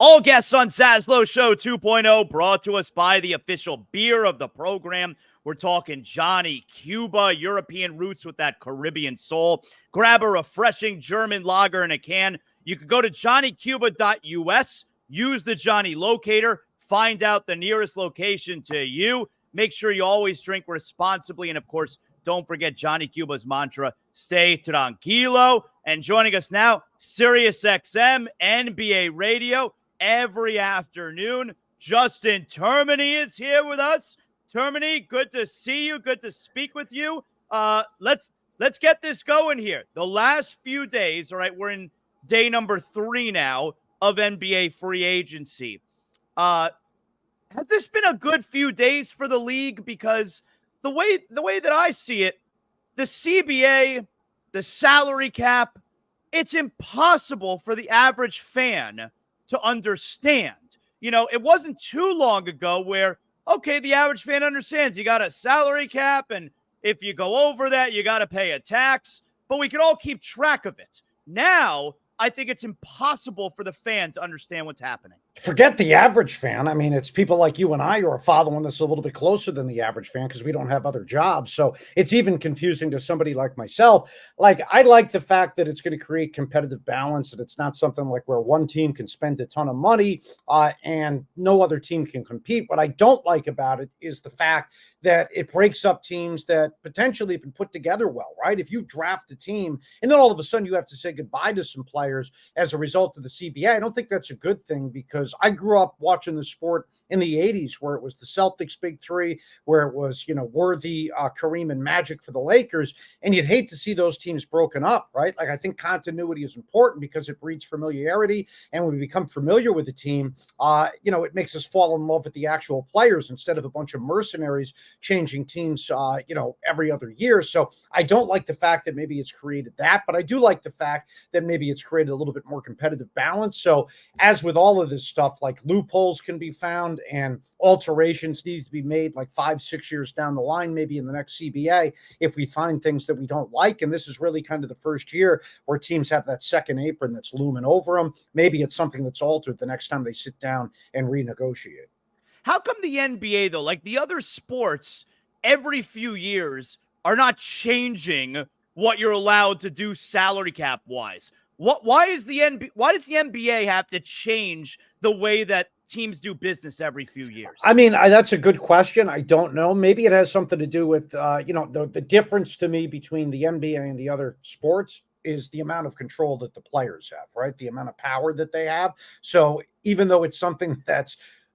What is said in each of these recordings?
All guests on ZASLOW Show 2.0 brought to us by the official beer of the program. We're talking Johnny Cuba, European roots with that Caribbean soul. Grab a refreshing German lager in a can. You can go to johnnycuba.us, use the Johnny Locator, find out the nearest location to you. Make sure you always drink responsibly. And, of course, don't forget Johnny Cuba's mantra, stay tranquilo. And joining us now, SiriusXM NBA Radio. Every afternoon, Justin Termine is here with us. Termine, good to see you. Good to speak with you. Let's get this going here. The last few days, all right, we're in day number 3 now of NBA free agency. Has this been a good few days for the league? Because the way that I see it, the CBA, the salary cap, it's impossible for the average fan to understand. You know, it wasn't too long ago where, okay, the average fan understands you got a salary cap, and if you go over that, you got to pay a tax, but we can all keep track of it. Now, I think it's impossible for the fan to understand what's happening. Forget the average fan. I mean, it's people like you and I who are following this a little bit closer than the average fan because we don't have other jobs. So it's even confusing to somebody like myself. Like, I like the fact that it's going to create competitive balance, and it's not something like where one team can spend a ton of money and no other team can compete. What I don't like about it is the fact that it breaks up teams that potentially have been put together well, right? If you draft a team and then all of a sudden you have to say goodbye to some players as a result of the CBA, I don't think that's a good thing, because I grew up watching the sport in the 80s where it was the Celtics big three, where it was, Worthy, Kareem, and Magic for the Lakers. And you'd hate to see those teams broken up, right? Like, I think continuity is important because it breeds familiarity. And when we become familiar with the team, it makes us fall in love with the actual players instead of a bunch of mercenaries changing teams, every other year. So I don't like the fact that maybe it's created that, but I do like the fact that maybe it's created a little bit more competitive balance. So as with all of this stuff, like, loopholes can be found and alterations need to be made like 5-6 years down the line, maybe in the next CBA, if we find things that we don't like. And this is really kind of the first year where teams have that second apron that's looming over them. Maybe it's something that's altered the next time they sit down and renegotiate. How come the NBA, though, like the other sports, every few years are not changing what you're allowed to do salary cap wise? Why does the NBA have to change the way that teams do business every few years? I mean, that's a good question. I don't know. Maybe it has something to do with, the difference to me between the NBA and the other sports is the amount of control that the players have, right? The amount of power that they have. So even though it's something that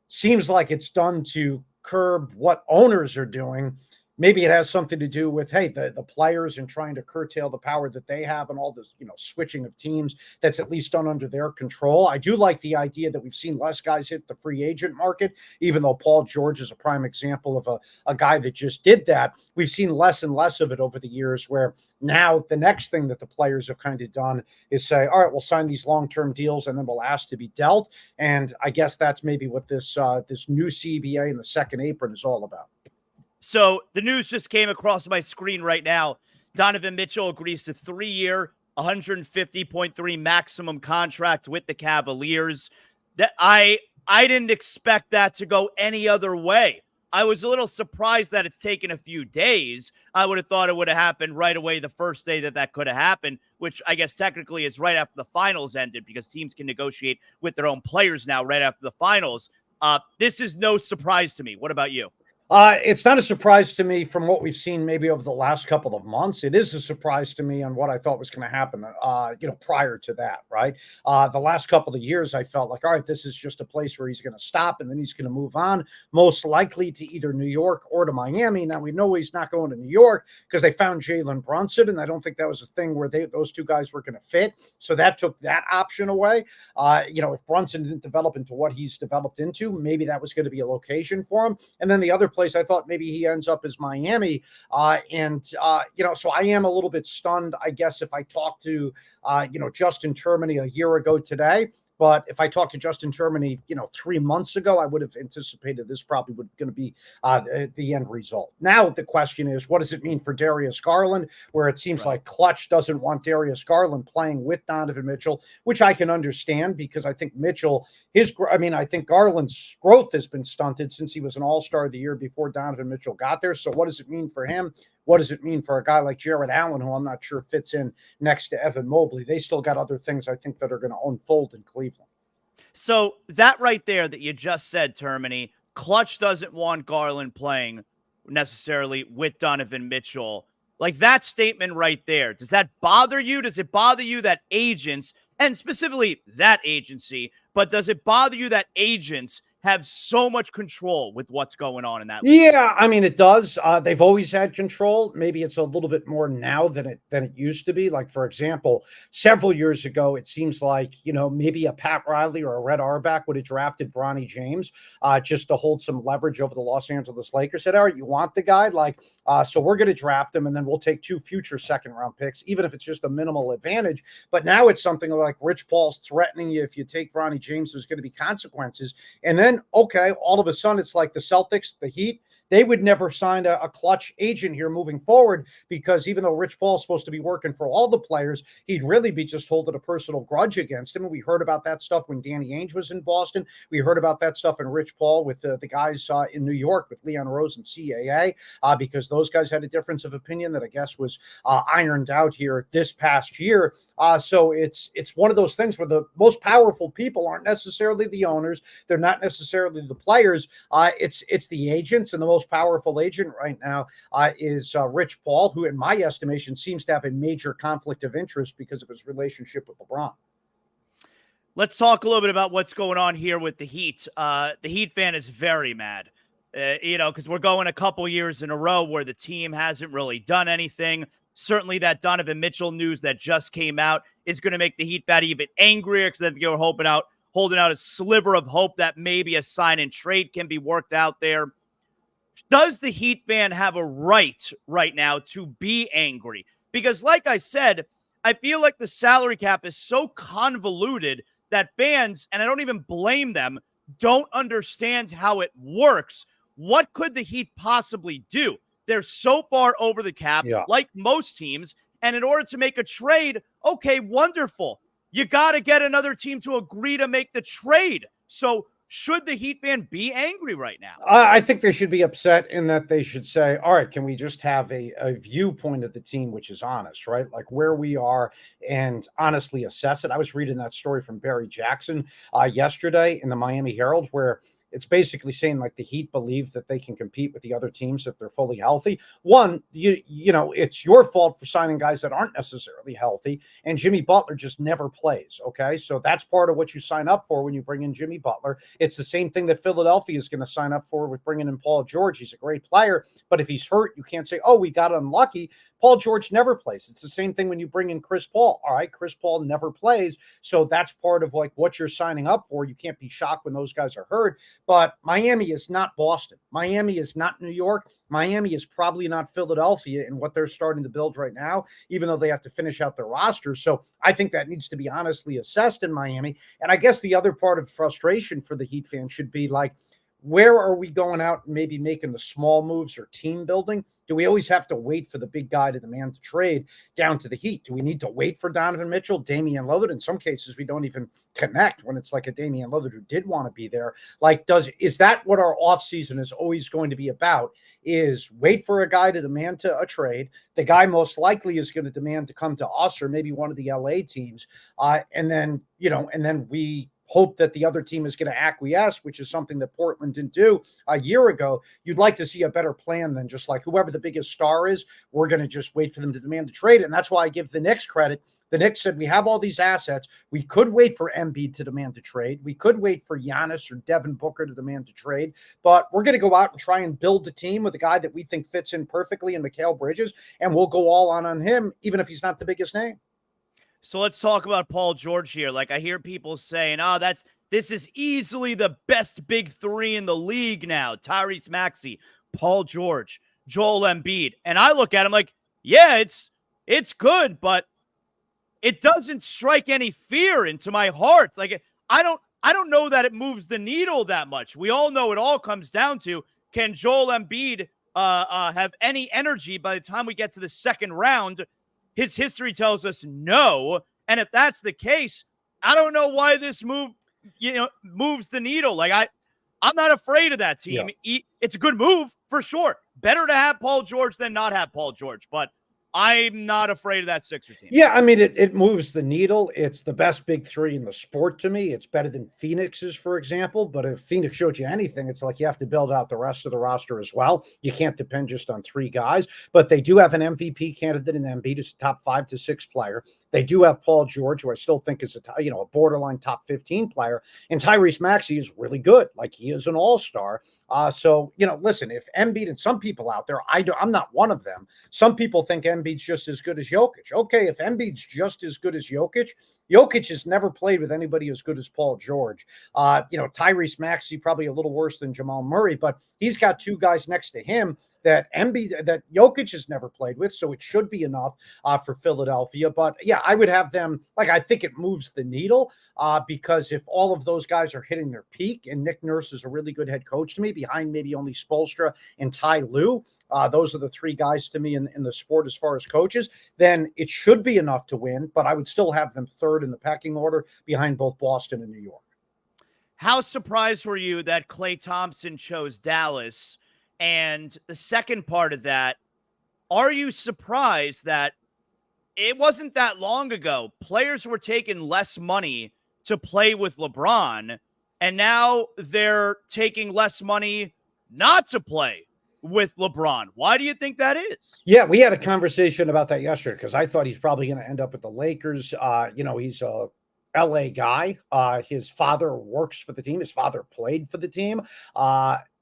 seems like it's done to curb what owners are doing, maybe it has something to do with, hey, the players and trying to curtail the power that they have and all this, switching of teams that's at least done under their control. I do like the idea that we've seen less guys hit the free agent market, even though Paul George is a prime example of a guy that just did that. We've seen less and less of it over the years, where now the next thing that the players have kind of done is say, all right, we'll sign these long-term deals and then we'll ask to be dealt. And I guess that's maybe what this new CBA and the second apron is all about. So the news just came across my screen right now. Donovan Mitchell agrees to 3-year, $150.3 maximum contract with the Cavaliers. That I didn't expect that to go any other way. I was a little surprised that it's taken a few days. I would have thought it would have happened right away the first day that could have happened, which I guess technically is right after the finals ended, because teams can negotiate with their own players now right after the finals. This is no surprise to me. What about you? It's not a surprise to me from what we've seen maybe over the last couple of months. It is a surprise to me on what I thought was going to happen, prior to that, right? The last couple of years, I felt like, all right, this is just a place where he's going to stop and then he's going to move on, most likely to either New York or to Miami. Now, we know he's not going to New York because they found Jalen Brunson, and I don't think that was a thing where those two guys were going to fit. So that took that option away. If Brunson didn't develop into what he's developed into, maybe that was going to be a location for him. And then the other place I thought maybe he ends up as Miami. So I am a little bit stunned, I guess, if I talked to, Justin Termine a year ago today, But if I talked to Justin Termine, 3 months ago, I would have anticipated this probably would going to be the end result. Now the question is, what does it mean for Darius Garland? Where it seems like Clutch doesn't want Darius Garland playing with Donovan Mitchell, which I can understand because I think I think Garland's growth has been stunted since he was an All-Star the year before Donovan Mitchell got there. So what does it mean for him? What does it mean for a guy like Jared Allen, who I'm not sure fits in next to Evan Mobley? They still got other things I think that are going to unfold in Cleveland. So that right there that you just said, Termine, Clutch doesn't want Garland playing necessarily with Donovan Mitchell. Like that statement right there, does that bother you? Does it bother you that agents, and specifically that agency, but does it bother you that agents have so much control with what's going on in that league? Yeah, I mean, it does. They've always had control. Maybe it's a little bit more now than it used to be. Like, for example, several years ago, it seems like, maybe a Pat Riley or a Red Auerbach would have drafted Bronny James just to hold some leverage over the Los Angeles Lakers. Said, all right, you want the guy? So we're going to draft him, and then we'll take 2 future second-round picks, even if it's just a minimal advantage. But now it's something like Rich Paul's threatening you. If you take Bronny James, there's going to be consequences. And then okay, all of a sudden it's like the Celtics, the Heat, they would never sign a Clutch agent here moving forward because even though Rich Paul's supposed to be working for all the players, he'd really be just holding a personal grudge against him. And we heard about that stuff when Danny Ainge was in Boston. We heard about that stuff in Rich Paul with the guys in New York with Leon Rose and CAA because those guys had a difference of opinion that I guess was ironed out here this past year. So it's one of those things where the most powerful people aren't necessarily the owners. They're not necessarily the players. It's the agents, and the most powerful agent right now is Rich Paul, who in my estimation seems to have a major conflict of interest because of his relationship with LeBron. Let's talk a little bit about what's going on here with the Heat. The Heat fan is very mad, because we're going a couple years in a row where the team hasn't really done anything. Certainly that Donovan Mitchell news that just came out is going to make the Heat fan even angrier because they were holding out a sliver of hope that maybe a sign and trade can be worked out there. Does the Heat fan have a right now to be angry? Because like I said, I feel like the salary cap is so convoluted that fans, and I don't even blame them, don't understand how it works. What could the Heat possibly do? They're so far over the cap, like most teams, and in order to make a trade, okay, wonderful. You got to get another team to agree to make the trade. So should the Heat fan be angry right now? I think they should be upset in that they should say, all right, can we just have a viewpoint of the team which is honest, right? Like where we are and honestly assess it. I was reading that story from Barry Jackson yesterday in the Miami Herald where it's basically saying like the Heat believe that they can compete with the other teams if they're fully healthy. One, it's your fault for signing guys that aren't necessarily healthy, and Jimmy Butler just never plays, okay? So that's part of what you sign up for when you bring in Jimmy Butler. It's the same thing that Philadelphia is going to sign up for with bringing in Paul George. He's a great player, but if he's hurt, you can't say, oh, we got unlucky. Paul George never plays. It's the same thing when you bring in Chris Paul. All right, Chris Paul never plays. So that's part of like what you're signing up for. You can't be shocked when those guys are hurt. But Miami is not Boston. Miami is not New York. Miami is probably not Philadelphia in what they're starting to build right now, even though they have to finish out their roster. So I think that needs to be honestly assessed in Miami. And I guess the other part of frustration for the Heat fans should be like, where are we going out and maybe making the small moves or team building? Do we always have to wait for the big guy to demand to trade down to the Heat? Do we need to wait for Donovan Mitchell, Damian Lillard? In some cases, we don't even connect when it's like a Damian Lillard who did want to be there. Like, is that what our offseason is always going to be about? Is wait for a guy to demand to a trade. The guy most likely is going to demand to come to us or maybe one of the LA teams. And then we hope that the other team is going to acquiesce, which is something that Portland didn't do a year ago. You'd like to see a better plan than just like whoever the biggest star is, we're going to just wait for them to demand a trade. And that's why I give the Knicks credit. The Knicks said, we have all these assets. We could wait for Embiid to demand a trade. We could wait for Giannis or Devin Booker to demand a trade. But we're going to go out and try and build the team with a guy that we think fits in perfectly in Mikal Bridges. And we'll go all on him, even if he's not the biggest name. So let's talk about Paul George here. Like I hear people saying, this is easily the best big three in the league now. Tyrese Maxey, Paul George, Joel Embiid. And I look at him like, yeah, it's good, but it doesn't strike any fear into my heart. Like I don't know that it moves the needle that much. We all know it all comes down to, can Joel Embiid have any energy by the time we get to the second round? His history tells us no. And if that's the case, I don't know why this move, moves the needle. Like I'm not afraid of that team. Yeah. It's a good move for sure. Better to have Paul George than not have Paul George, but I'm not afraid of that Sixer team. Yeah, I mean, it moves the needle. It's the best big three in the sport to me. It's better than Phoenix's, for example. But if Phoenix showed you anything, it's like you have to build out the rest of the roster as well. You can't depend just on three guys. But they do have an MVP candidate in Embiid, who's a top 5 to 6 player. They do have Paul George, who I still think is a borderline top 15 player. And Tyrese Maxey is really good. Like, he is an all-star. So, listen, if Embiid, and some people out there, I'm not one of them. Some people think Embiid's just as good as Jokic. Okay, if Embiid's just as good as Jokic has never played with anybody as good as Paul George. Tyrese Maxey probably a little worse than Jamal Murray, but he's got two guys next to him that Jokic has never played with, so it should be enough for Philadelphia. But yeah, I would have them, I think it moves the needle because if all of those guys are hitting their peak, and Nick Nurse is a really good head coach to me, behind maybe only Spoelstra and Ty Lue, those are the three guys to me in the sport as far as coaches, then it should be enough to win, but I would still have them third in the pecking order behind both Boston and New York. How surprised were you that Klay Thompson chose Dallas? And the second part of that, are you surprised that it wasn't that long ago players were taking less money to play with LeBron, and now they're taking less money not to play with LeBron? Why do you think that is? Yeah, we had a conversation about that yesterday because I thought he's probably going to end up with the Lakers. He's a LA guy. His father works for the team. His father played for the team.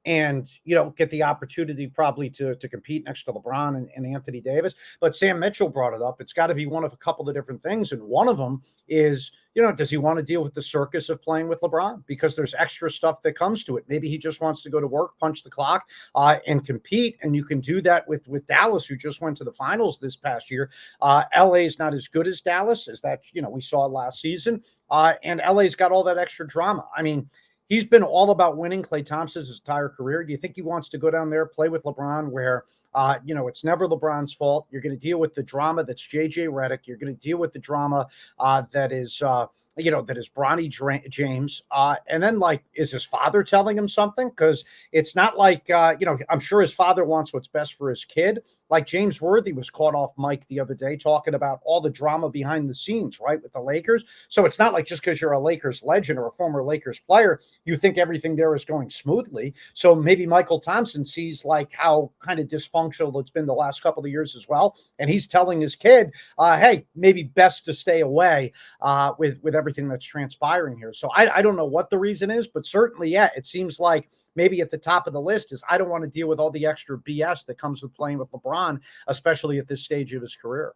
And get the opportunity probably to compete next to LeBron and Anthony Davis. But Sam Mitchell brought it up. It's got to be one of a couple of different things. And one of them is, does he want to deal with the circus of playing with LeBron? Because there's extra stuff that comes to it. Maybe he just wants to go to work, punch the clock, and compete. And you can do that with Dallas, who just went to the finals this past year. LA is not as good as Dallas, as that, we saw last season. And LA's got all that extra drama. I mean, he's been all about winning, Klay Thompson's entire career. Do you think he wants to go down there, play with LeBron, where, it's never LeBron's fault? You're going to deal with the drama that's JJ Redick. You're going to deal with the drama that is Bronny James. And then, is his father telling him something? Because it's not like, I'm sure his father wants what's best for his kid. Like James Worthy was caught off mic the other day talking about all the drama behind the scenes, right, with the Lakers. So it's not like just because you're a Lakers legend or a former Lakers player, you think everything there is going smoothly. So maybe Michael Thompson sees how kind of dysfunctional it's been the last couple of years as well. And he's telling his kid, hey, maybe best to stay away with everything that's transpiring here. So I don't know what the reason is, but certainly, yeah, it seems like maybe at the top of the list is I don't want to deal with all the extra BS that comes with playing with LeBron, especially at this stage of his career.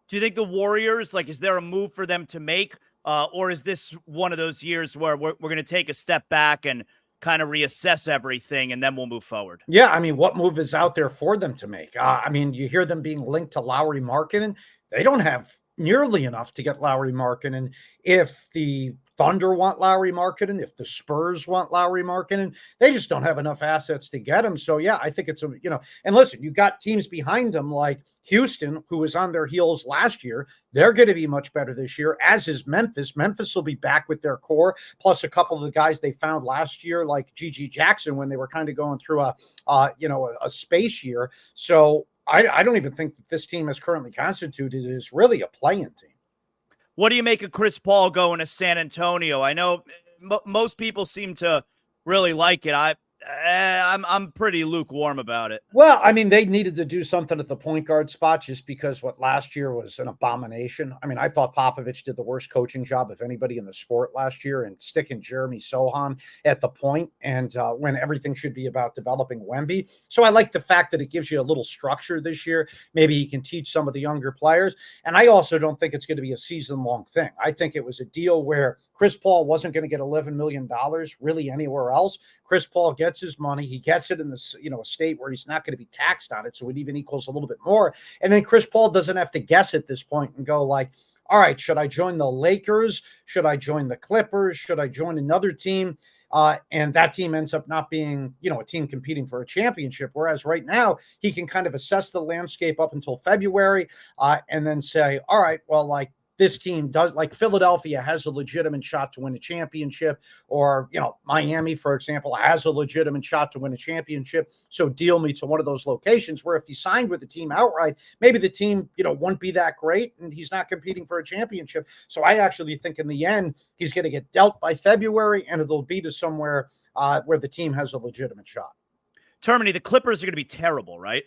Do you think the Warriors, is there a move for them to make? Or is this one of those years where we're going to take a step back and kind of reassess everything and then we'll move forward? Yeah, I mean, what move is out there for them to make? You hear them being linked to Lauri Markkanen. They don't have nearly enough to get Lauri Markkanen. If the Thunder want Lauri Markkanen, if the Spurs want Lauri Markkanen, they just don't have enough assets to get him. So yeah, I think it's and listen, you got teams behind them like Houston, who was on their heels last year. They're going to be much better this year, as is Memphis. Memphis will be back with their core, plus a couple of the guys they found last year, like G.G. Jackson, when they were kind of going through a space year. So I don't even think that this team as currently constituted is really a play-in team. What do you make of Chris Paul going to San Antonio? I know most people seem to really like it. I'm pretty lukewarm about it. Well, I mean, they needed to do something at the point guard spot just because what last year was an abomination. I mean, I thought Popovich did the worst coaching job of anybody in the sport last year, and sticking Jeremy Sohan at the point, and when everything should be about developing Wemby. So I like the fact that it gives you a little structure this year. Maybe he can teach some of the younger players. And I also don't think it's going to be a season-long thing. I think it was a deal where Chris Paul wasn't going to get $11 million really anywhere else. Chris Paul gets his money. He gets it in this, a state where he's not going to be taxed on it. So it even equals a little bit more. And then Chris Paul doesn't have to guess at this point and go like, all right, should I join the Lakers? Should I join the Clippers? Should I join another team? And that team ends up not being, a team competing for a championship. Whereas right now, he can kind of assess the landscape up until February and then say, all right, well, like, this team does, like Philadelphia has a legitimate shot to win a championship, or, Miami, for example, has a legitimate shot to win a championship. So deal me to one of those locations where if he signed with the team outright, maybe the team, wouldn't be that great and he's not competing for a championship. So I actually think in the end, he's going to get dealt by February and it'll be to somewhere where the team has a legitimate shot. Termine, the Clippers are going to be terrible, right?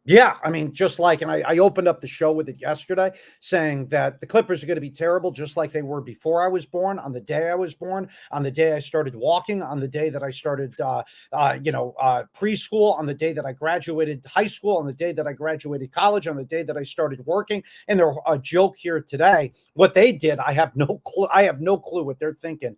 Yeah, I mean, just like, and I opened up the show with it yesterday saying that the Clippers are going to be terrible, just like they were before I was born, on the day I was born, on the day I started walking, on the day that I started, preschool, on the day that I graduated high school, on the day that I graduated college, on the day that I started working. And they're a joke here today. What they did, I have no clue. I have no clue what they're thinking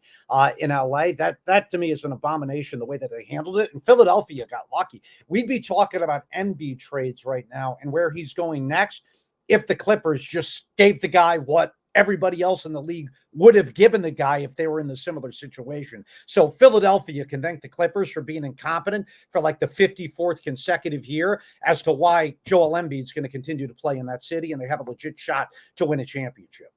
in LA. That to me is an abomination, the way that they handled it. And Philadelphia got lucky. We'd be talking about Embiid trades right now and where he's going next if the Clippers just gave the guy what everybody else in the league would have given the guy if they were in the similar situation. So Philadelphia can thank the Clippers for being incompetent for like the 54th consecutive year as to why Joel Embiid's going to continue to play in that city and they have a legit shot to win a championship.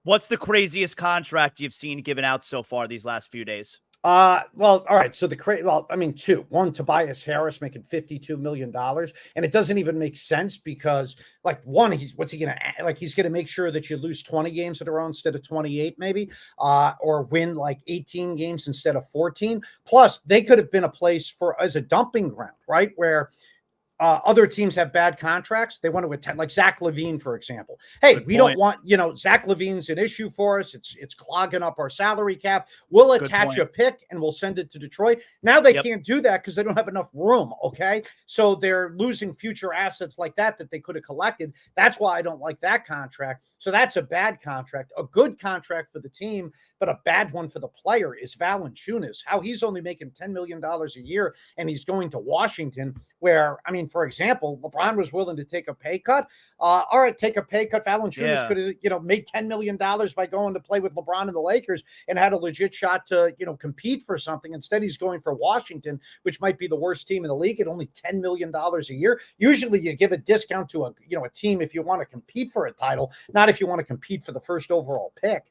What's the craziest contract you've seen given out so far these last few days? All right. So two. One, Tobias Harris making $52 million. And it doesn't even make sense because, like, one, he's going to make sure that you lose 20 games in a row instead of 28, maybe, or win like 18 games instead of 14. Plus, they could have been a place as a dumping ground, right? Where other teams have bad contracts. They want to attend, like Zach Levine, for example. Hey, we don't want, Zach Levine's an issue for us. It's clogging up our salary cap. We'll attach a pick and we'll send it to Detroit. Now they can't do that because they don't have enough room. Okay. So they're losing future assets like that they could have collected. That's why I don't like that contract. So that's a bad contract. A good contract for the team, but a bad one for the player is Valanciunas. How he's only making $10 million a year and he's going to Washington where, I mean, for example, LeBron was willing to take a pay cut. All right, take a pay cut. Valanciunas could have, made $10 million by going to play with LeBron and the Lakers and had a legit shot to, compete for something. Instead, he's going for Washington, which might be the worst team in the league at only $10 million a year. Usually you give a discount to a team if you want to compete for a title, not if you want to compete for the first overall pick.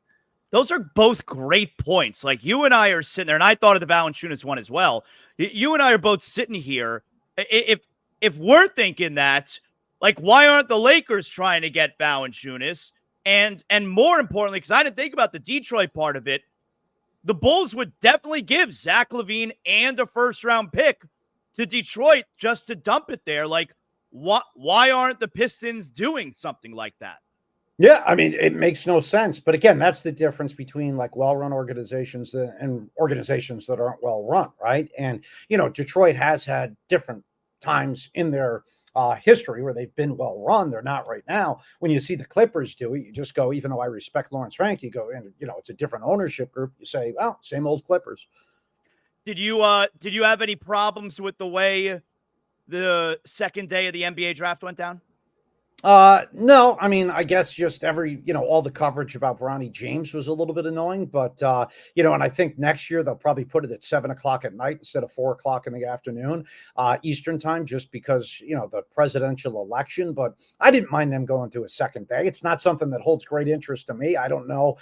Those are both great points. Like, you and I are sitting there, and I thought of the Valanciunas one as well. You and I are both sitting here. If we're thinking that, like, why aren't the Lakers trying to get Valanciunas? And more importantly, because I didn't think about the Detroit part of it, the Bulls would definitely give Zach Levine and a first-round pick to Detroit just to dump it there. Like, why aren't the Pistons doing something like that? Yeah, I mean, it makes no sense. But again, that's the difference between like well-run organizations and organizations that aren't well-run, right? And, Detroit has had different times in their history where they've been well-run. They're not right now. When you see the Clippers do it, you just go, even though I respect Lawrence Frank, you go, and it's a different ownership group. You say, well, same old Clippers. Did you have any problems with the way the second day of the NBA draft went down? No, I mean, I guess just all the coverage about Bronny James was a little bit annoying, but, and I think next year they'll probably put it at 7:00 at night instead of 4:00 in the afternoon, Eastern time, just because, the presidential election, but I didn't mind them going to a second day. It's not something that holds great interest to me. I don't know.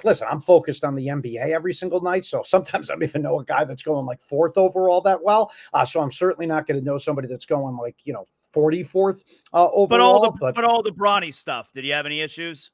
Listen, I'm focused on the NBA every single night. So sometimes I don't even know a guy that's going like fourth overall that well. So I'm certainly not going to know somebody that's going like, 44th overall. But all the Bronny stuff, did you have any issues?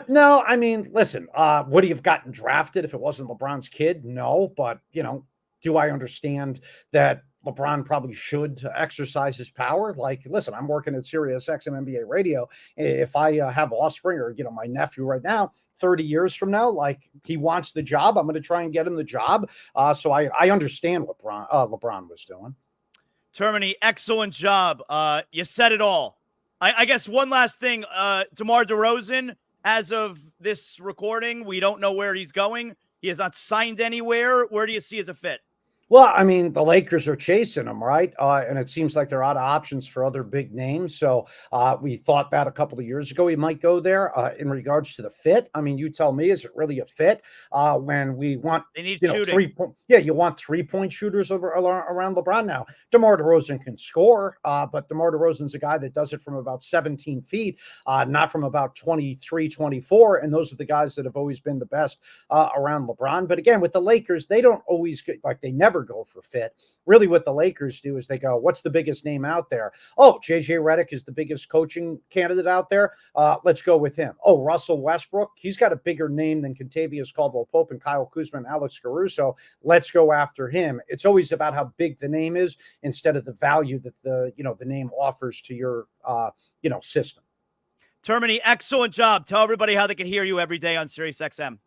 No, I mean, listen, would he have gotten drafted if it wasn't LeBron's kid? No, but, do I understand that LeBron probably should exercise his power? Like, listen, I'm working at SiriusXM NBA Radio. If I have offspring or, my nephew right now, 30 years from now, like he wants the job, I'm going to try and get him the job. So I understand what LeBron was doing. Termine, excellent job. You said it all. I guess one last thing. DeMar DeRozan, as of this recording, we don't know where he's going. He has not signed anywhere. Where do you see as a fit? Well, I mean, the Lakers are chasing him, right? And it seems like they're out of options for other big names. So we thought that a couple of years ago he might go there. In regards to the fit, I mean, you tell me, is it really a fit when we want, They need you know, shooting. 3 point? Yeah, you want 3 point shooters around LeBron now. DeMar DeRozan can score, but DeMar DeRozan's a guy that does it from about 17 feet, not from about 23, 24. And those are the guys that have always been the best around LeBron. But again, with the Lakers, they don't always get, like, they never go for fit. Really, what the Lakers do is they go, what's the biggest name out there? Oh, JJ Redick is the biggest coaching candidate out there. Let's go with him. Oh, Russell Westbrook, he's got a bigger name than Kentavious Caldwell-Pope and Kyle Kuzma and Alex Caruso. Let's go after him. It's always about how big the name is instead of the value that the name offers to your system. Termine, excellent job. Tell everybody how they can hear you every day on SiriusXM.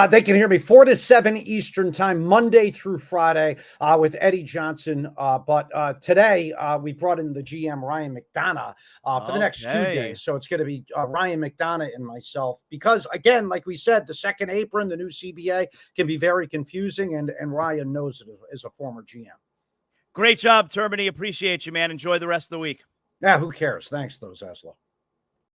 They can hear me 4 to 7 Eastern time, Monday through Friday, with Eddie Johnson. But today we brought in the GM, Ryan McDonough, for the next 2 days. So it's going to be Ryan McDonough and myself because, again, like we said, the second apron, the new CBA, can be very confusing, and Ryan knows it as a former GM. Great job, Termine. Appreciate you, man. Enjoy the rest of the week. Yeah, who cares? Thanks, though, ZASLOW.